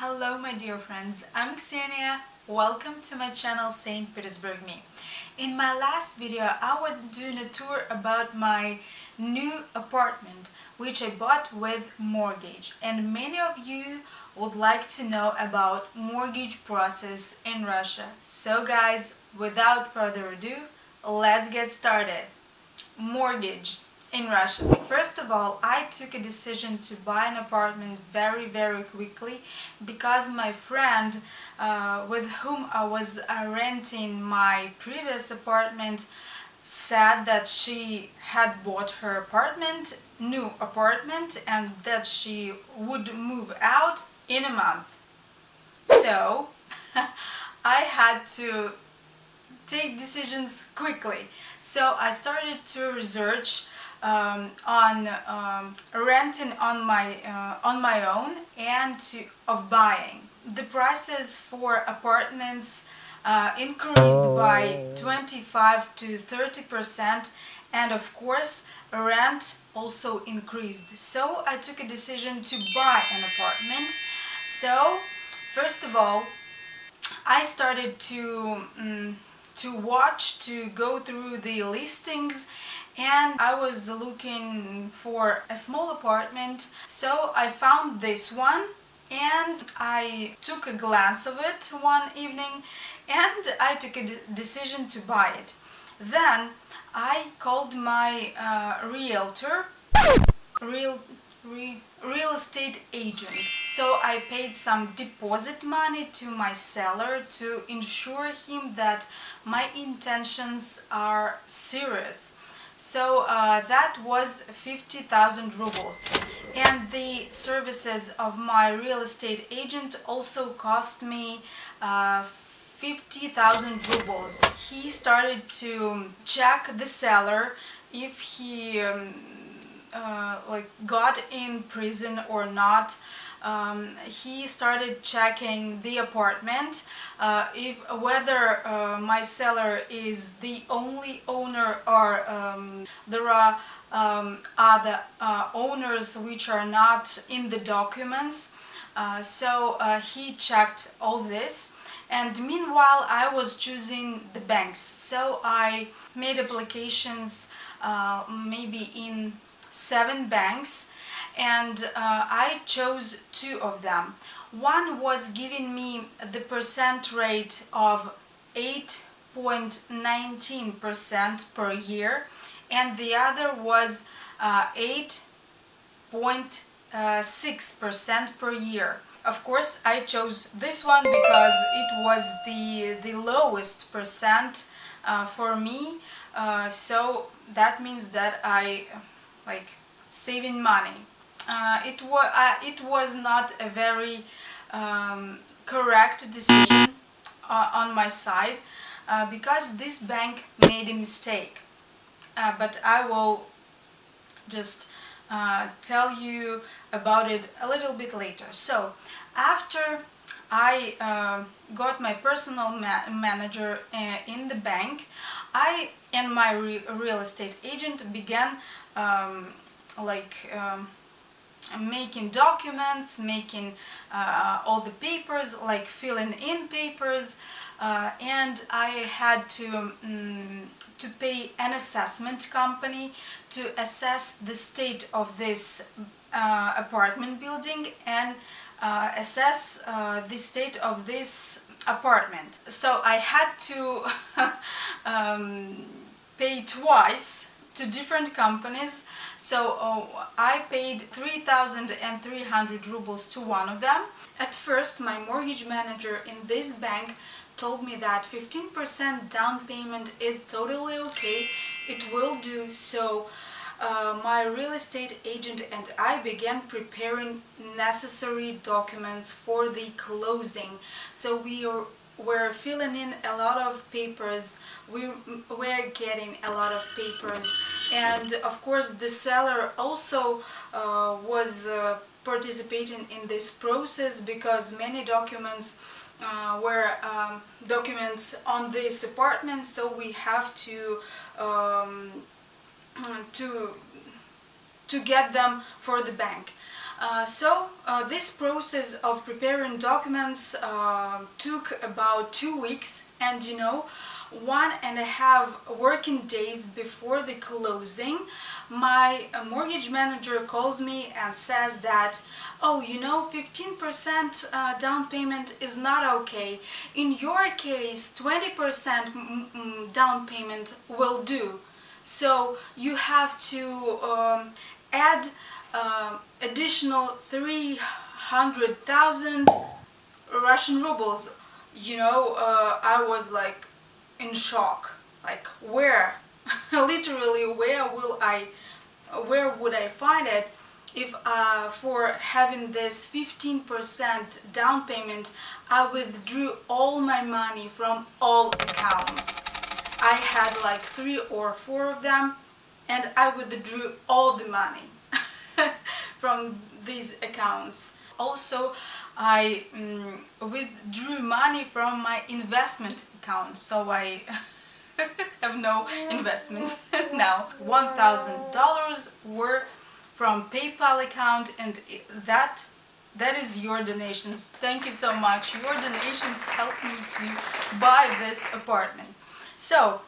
Hello my dear friends, I'm Ksenia. Welcome to my channel St. Petersburg Me. In my last video I was doing a tour about my new apartment which I bought with mortgage, and many of you would like to know about mortgage process in Russia. So guys, without further ado, let's get started. Mortgage in Russia. First of all, I took a decision to buy an apartment very quickly because my friend with whom I was renting my previous apartment said that she had bought her new apartment, and that she would move out in a month. So I had to take decisions quickly. So I started to research on renting on my own and of buying. The prices for apartments increased by 25 to 30%, and of course rent also increased. So I took a decision to buy an apartment. So first of all, I started to go through the listings, and I was looking for a small apartment. So I found this one and I took a glance of it one evening, and I took a decision to buy it. Then I called my realtor, real real estate agent. So I paid some deposit money to my seller to ensure him that my intentions are serious. So that was 50,000 rubles, and the services of my real estate agent also cost me 50,000 rubles. He started to check the seller if he got in prison or not. He started checking the apartment, if whether my seller is the only owner, or there are other owners which are not in the documents. So he checked all this, and meanwhile I was choosing the banks. So I made applications maybe in 7 banks, and I chose 2 of them. One was giving me the percent rate of 8.19% per year, and the other was 8.6% per year. Of course, I chose this one because it was the lowest percent for me. So that means that I saving money. It was not a very correct decision on my side, because this bank made a mistake. But I will just tell you about it a little bit later. So after I got my personal manager in the bank, I and my real estate agent began making documents, making all the papers, like filling in papers, and I had to pay an assessment company to assess the state of this apartment building, and assess the state of this apartment. So I had to pay twice to different companies. So I paid 3,300 rubles to one of them. At first, my mortgage manager in this bank told me that 15% down payment is totally okay, it will do. So my real estate agent and I began preparing necessary documents for the closing. So we're filling in a lot of papers, we're getting a lot of papers, and of course the seller also was participating in this process, because many documents were documents on this apartment, so we have to to get them for the bank. This process of preparing documents took about 2 weeks, and 1.5 working days before the closing, my mortgage manager calls me and says that, oh, 15% down payment is not okay. In your case, 20% down payment will do. So you have to add additional 300,000 Russian rubles. I was like in shock. Like, where? Literally, where would I find it if for having this 15% down payment I withdrew all my money from all accounts. I had like 3 or 4 of them, and I withdrew all the money from these accounts. Also, I withdrew money from my investment account, so I have no investments now. $1,000 were from PayPal account, and that is your donations. Thank you so much. Your donations helped me to buy this apartment. So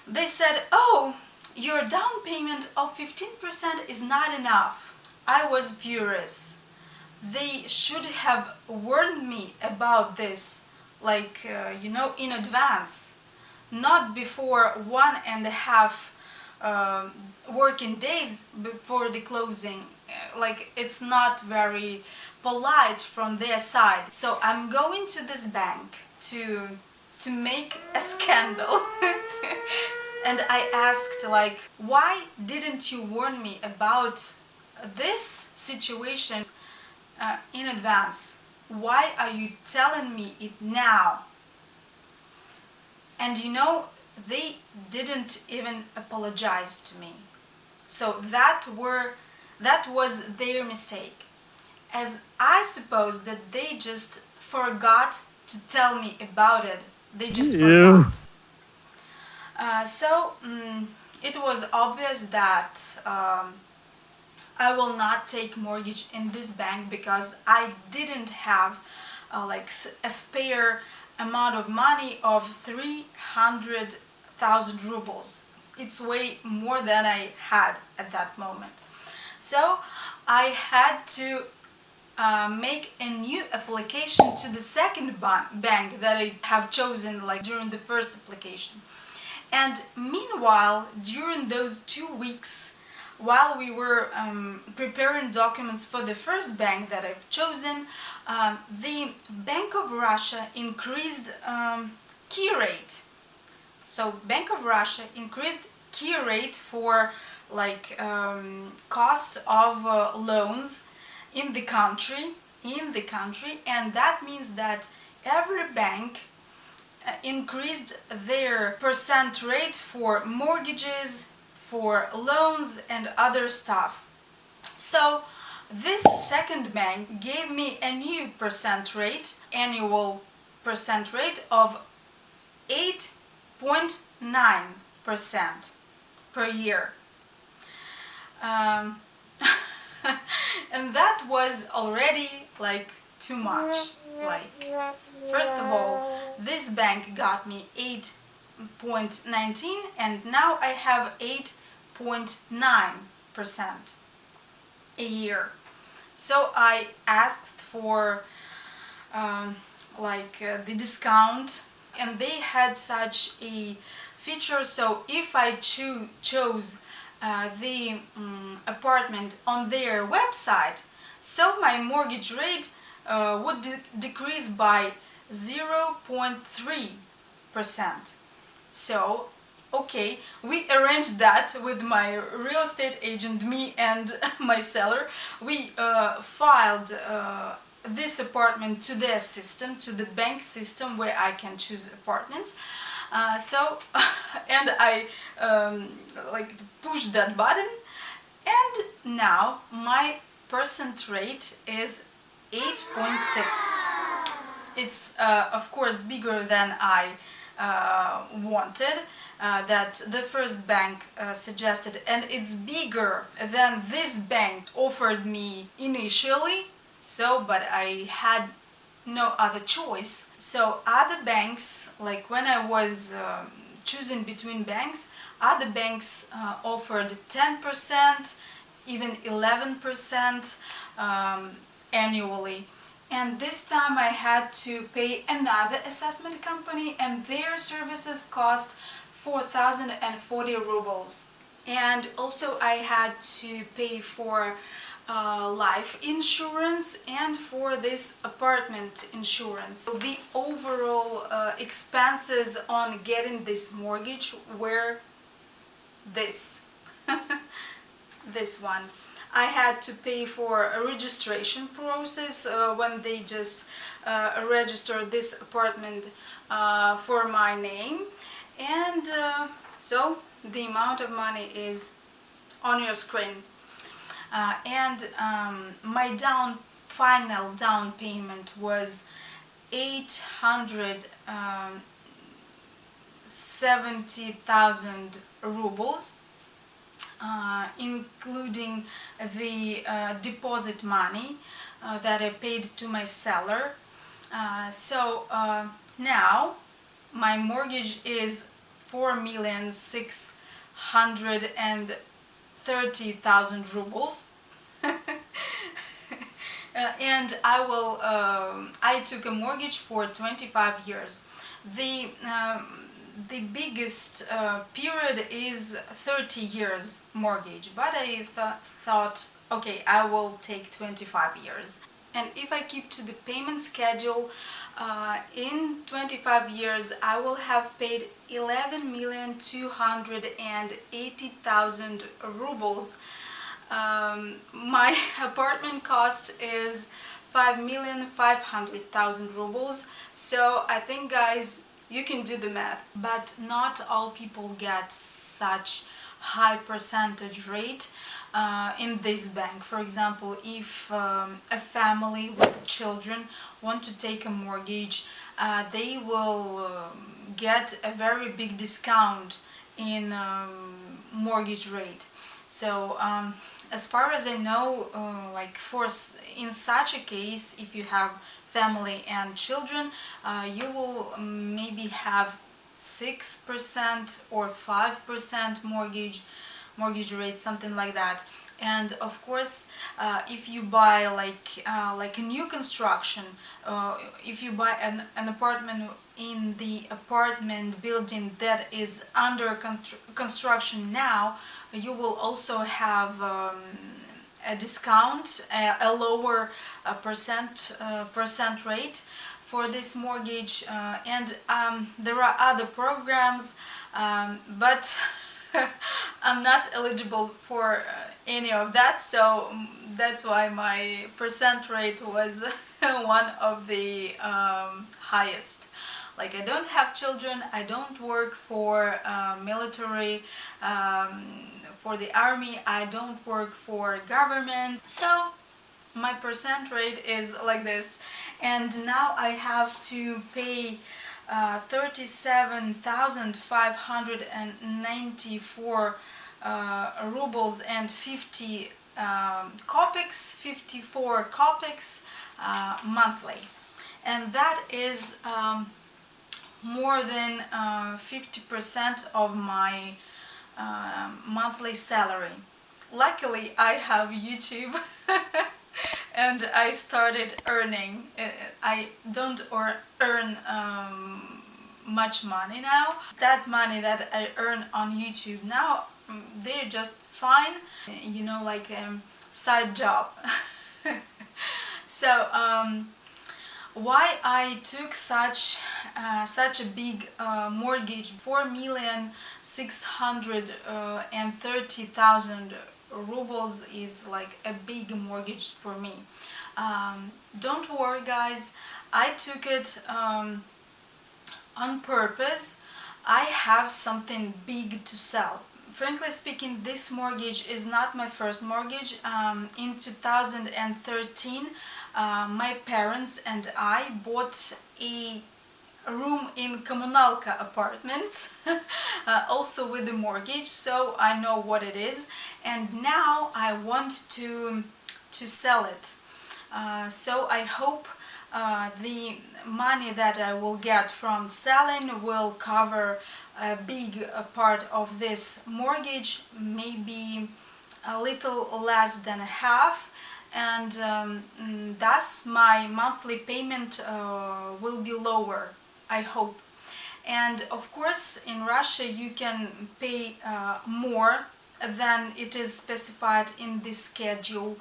they said, oh, your down payment of 15% is not enough. I was furious. They should have warned me about this, like, in advance, not before 1.5 working days before the closing. Like, it's not very polite from their side. So I'm going to this bank to make a scandal. And I asked, like, why didn't you warn me about this situation in advance? Why are you telling me it now? And they didn't even apologize to me. So that was their mistake, as I suppose that they just forgot to tell me about it. They just forgot. It was obvious that I will not take mortgage in this bank because I didn't have like a spare amount of money of 300,000 rubles. It's way more than I had at that moment. So I had to make a new application to the second bank that I have chosen, like during the first application. And meanwhile, during those 2 weeks, while we were preparing documents for the first bank that I've chosen, the Bank of Russia increased key rate. So Bank of Russia increased key rate for like cost of loans in the country, and that means that every bank increased their percent rate for mortgages, for loans and other stuff. So this second bank gave me a new percent rate, annual percent rate of 8.9% per year. And that was already like too much. Like, first of all, this bank got me 8.19, and now I have 8.9% a year. So I asked for the discount, and they had such a feature. So if I chose the apartment on their website, so my mortgage rate would decrease by 0.3%. So, okay, we arranged that with my real estate agent, me and my seller. We filed this apartment to their system, to the bank system where I can choose apartments. And I pushed that button, and now my percent rate is 8.6. It's of course bigger than I wanted, that the first bank suggested, and it's bigger than this bank offered me initially. So, but I had no other choice. So other banks, like when I was choosing between banks, other banks offered 10%, even 11% annually. And this time I had to pay another assessment company, and their services cost 4,040 rubles. And also I had to pay for life insurance and for this apartment insurance. So the overall expenses on getting this mortgage were this this one. I had to pay for a registration process when they just register this apartment for my name, and so the amount of money is on your screen. My final down payment was 870,000 rubles, including the deposit money that I paid to my seller. Now my mortgage is 4,630,000 rubles. And I took a mortgage for 25 years. The biggest period is 30 years mortgage, but I thought, okay, I will take 25 years. And if I keep to the payment schedule, in 25 years I will have paid 11,280,000 rubles. My apartment cost is 5,500,000 rubles. So I think, guys, you can do the math. But not all people get such high percentage rate in this bank. For example, if a family with children want to take a mortgage, they will get a very big discount in mortgage rate. So as far as I know, in such a case, if you have family and children, you will maybe have 6% or 5% mortgage rate, something like that. And of course, if you buy like a new construction, if you buy an apartment in the apartment building that is under construction now, you will also have a discount, a lower percent rate for this mortgage, and there are other programs, but I'm not eligible for any of that, so that's why my percent rate was one of the highest. Like, I don't have children, I don't work for military, for the army, I don't work for government, so my percent rate is like this. And now I have to pay 37,594 rubles and 50 kopecks, 54 kopecks monthly, and that is more than 50% of my monthly salary. Luckily, I have YouTube and I started earning. I don't earn much money now. That money that I earn on YouTube now, they're just fine, you know, like a side job. So why I took such a big mortgage, 4,630,000 rubles is like a big mortgage for me. Don't worry, guys, I took it on purpose. I have something big to sell. Frankly speaking, this mortgage is not my first mortgage. In 2013, my parents and I bought a a room in Kommunalka apartments, also with the mortgage, so I know what it is, and now I want to sell it. So I hope the money that I will get from selling will cover a big part of this mortgage, maybe a little less than half, and thus my monthly payment will be lower, I hope. And of course, in Russia you can pay more than it is specified in this schedule,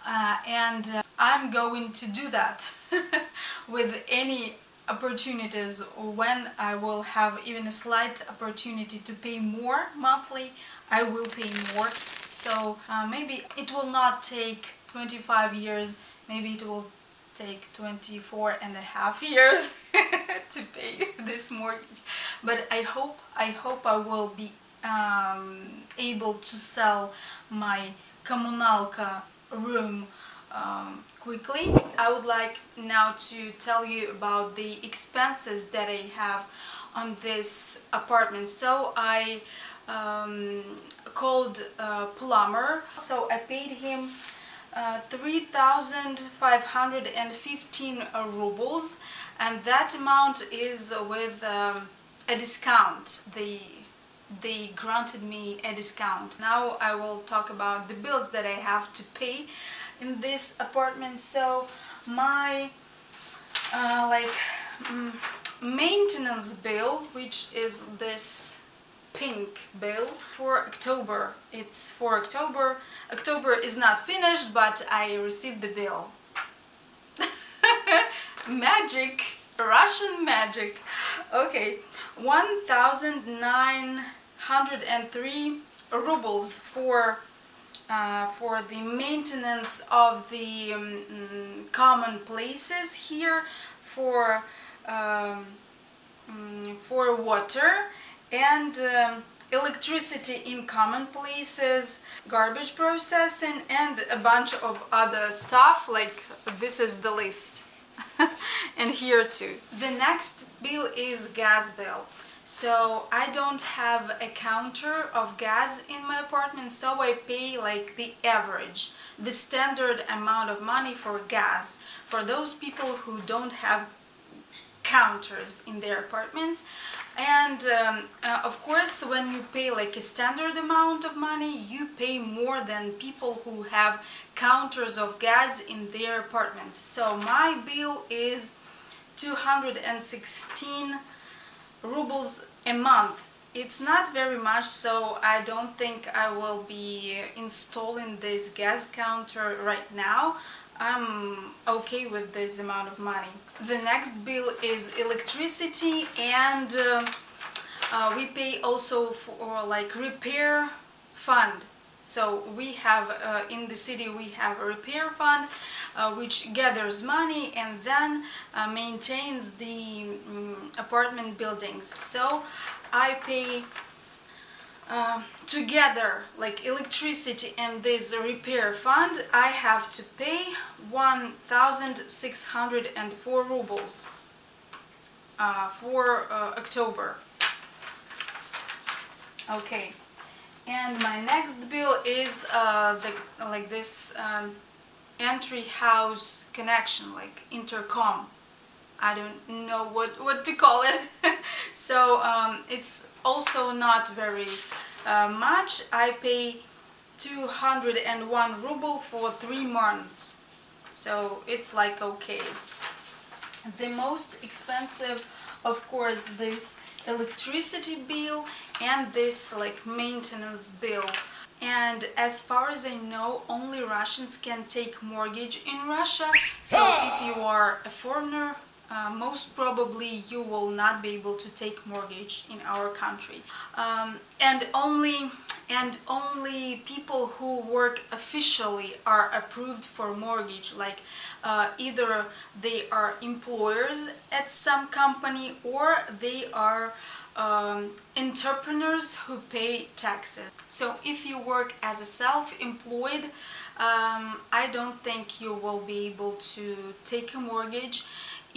and I'm going to do that with any opportunities. When I will have even a slight opportunity to pay more monthly, I will pay more. So maybe it will not take 25 years, maybe it will take 24 and a half years to pay this mortgage, but I hope I will be able to sell my Kommunalka room quickly. I would like now to tell you about the expenses that I have on this apartment. So I called a plumber, so I paid him 3,515 rubles, and that amount is with a discount. They granted me a discount. Now I will talk about the bills that I have to pay in this apartment. So my maintenance bill, which is this pink bill for October. It's for October. October is not finished, but I received the bill. Magic, Russian magic. Okay, 1,903 rubles for the maintenance of the common places here, for water and electricity in common places, garbage processing, and a bunch of other stuff. Like, this is the list. And here too. The next bill is gas bill. So I don't have a counter of gas in my apartment, so I pay like the average, the standard amount of money for gas for those people who don't have counters in their apartments. And of course, when you pay like a standard amount of money, you pay more than people who have counters of gas in their apartments. So my bill is 216 rubles a month. It's not very much, so I don't think I will be installing this gas counter right now. I'm okay with this amount of money. The next bill is electricity, and we pay also for like repair fund. So we have in the city we have a repair fund which gathers money and then maintains the apartment buildings. So I pay together, like electricity and this repair fund, I have to pay 1,604 rubles for October. Okay, and my next bill is this entry house connection, like intercom. I don't know what to call it. So it's also not very much. I pay 201 ruble for 3 months. So it's like okay. The most expensive, of course, this electricity bill and this like maintenance bill. And as far as I know, only Russians can take mortgage in Russia. So if you are a foreigner, most probably you will not be able to take mortgage in our country, and only people who work officially are approved for mortgage, like either they are employers at some company or they are entrepreneurs who pay taxes. So if you work as a self-employed, I don't think you will be able to take a mortgage.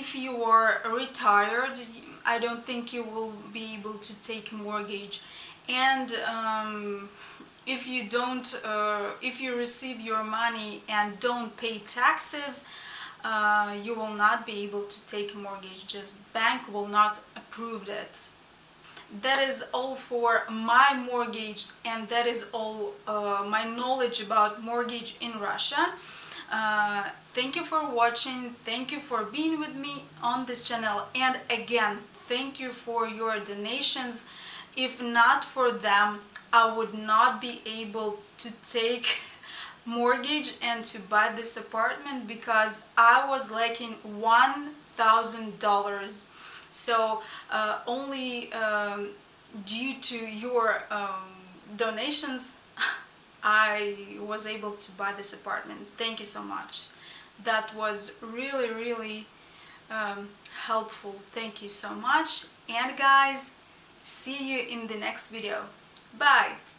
if you are retired, I don't think you will be able to take mortgage. And if you don't, if you receive your money and don't pay taxes, you will not be able to take a mortgage. Just bank will not approve it. That is all for my mortgage, and that is all my knowledge about mortgage in Russia. Thank you for watching, thank you for being with me on this channel, and again, thank you for your donations. If not for them, I would not be able to take mortgage and to buy this apartment, because I was lacking $1,000. So only due to your donations, I was able to buy this apartment. Thank you so much. That was really, really helpful. Thank you so much. And guys, see you in the next video. Bye.